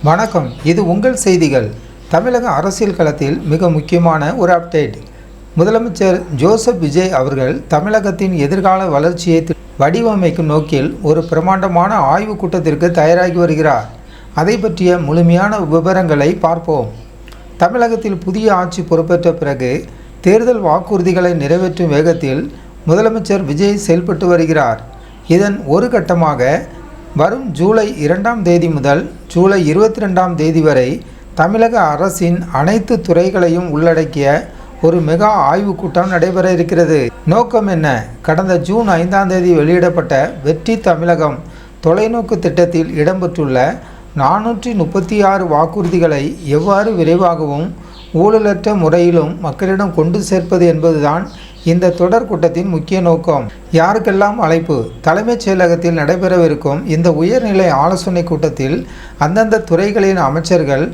வணக்கம். இது உங்கள் செய்திகள். தமிழக அரசியல் களத்தில் மிக முக்கியமான ஒரு அப்டேட். முதலமைச்சர் ஜோசப் விஜய் அவர்கள் தமிழகத்தின் எதிர்கால வளர்ச்சியை வடிவமைக்கும் நோக்கில் ஒரு பிரமாண்டமான ஆய்வுக் கூட்டத்திற்கு தயாராகி வருகிறார். அதை பற்றிய முழுமையான விவரங்களை பார்ப்போம். தமிழகத்தில் புதிய ஆட்சி பொறுப்பேற்ற பிறகு தேர்தல் வாக்குறுதிகளை நிறைவேற்றும் வேகத்தில் முதலமைச்சர் விஜய் செயல்பட்டு வருகிறார். இதன் ஒரு கட்டமாக வரும் ஜூலை 2ஆம் தேதி முதல் ஜூலை 22ஆம் தேதி வரை தமிழக அரசின் அனைத்து துறைகளையும் உள்ளடக்கிய ஒரு மெகா ஆய்வுக் கூட்டம் நடைபெற இருக்கிறது. நோக்கம் என்ன? கடந்த ஜூன் 5ஆம் தேதி வெளியிடப்பட்ட வெற்றி தமிழகம் தொலைநோக்கு திட்டத்தில் இடம்பெற்றுள்ள 436 வாக்குறுதிகளை எவ்வாறு விரைவாகவும் ஊழலற்ற முறையிலும் மக்களிடம் கொண்டு சேர்ப்பது என்பதுதான் இந்த தொடர் கூட்டத்தின் முக்கிய நோக்கம். யாருக்கெல்லாம் அழைப்பு? தலைமைச் செயலகத்தில் நடைபெறவிருக்கும் இந்த உயர்நிலை ஆலோசனை கூட்டத்தில் அந்தந்த துறைகளின் அமைச்சர்கள்,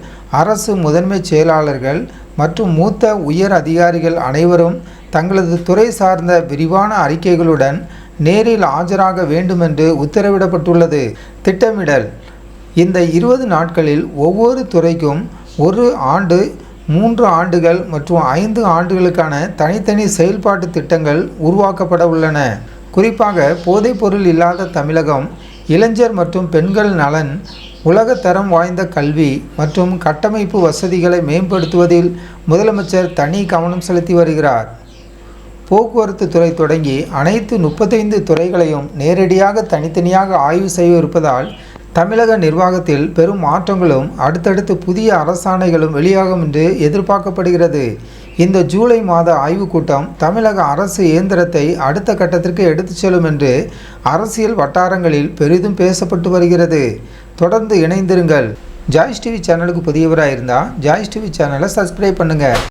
அரசு முதன்மை செயலாளர்கள் மற்றும் மூத்த உயர் அதிகாரிகள் அனைவரும் தங்களது துறை சார்ந்த விரிவான அறிக்கைகளுடன் நேரில் ஆஜராக வேண்டுமென்று உத்தரவிடப்பட்டுள்ளது. திட்டமிடல்: இந்த 20 நாட்களில் ஒவ்வொரு துறைக்கும் 1 ஆண்டு, 3 ஆண்டுகள் மற்றும் 5 ஆண்டுகளுக்கான தனித்தனி செயல்பாட்டு திட்டங்கள் உருவாக்கப்பட உள்ளன. குறிப்பாக போதைப்பொருள் இல்லாத தமிழகம், இளைஞர் மற்றும் பெண்கள் நலன், உலக தரம் வாய்ந்த கல்வி மற்றும் கட்டமைப்பு வசதிகளை மேம்படுத்துவதில் முதலமைச்சர் தனி கவனம் செலுத்தி வருகிறார். போக்குவரத்து துறை தொடங்கி அனைத்து 35 துறைகளையும் நேரடியாக தனித்தனியாக ஆய்வு செய்ய இருப்பதால் தமிழக நிர்வாகத்தில் பெரும் மாற்றங்களும் அடுத்தடுத்து புதிய அரசாணைகளும் வெளியாகும் என்று எதிர்பார்க்கப்படுகிறது. இந்த ஜூலை மாத ஆய்வுக் கூட்டம் தமிழக அரசு இயந்திரத்தை அடுத்த கட்டத்திற்கு எடுத்துச் செல்லும் என்று அரசியல் வட்டாரங்களில் பெரிதும் பேசப்பட்டு வருகிறது. தொடர்ந்து இணைந்திருங்கள். ஜாய்ஸ் டிவி சேனலுக்கு புதியவராக இருந்தால் ஜாய்ஸ் டிவி சேனலை சப்ஸ்கிரைப் பண்ணுங்கள்.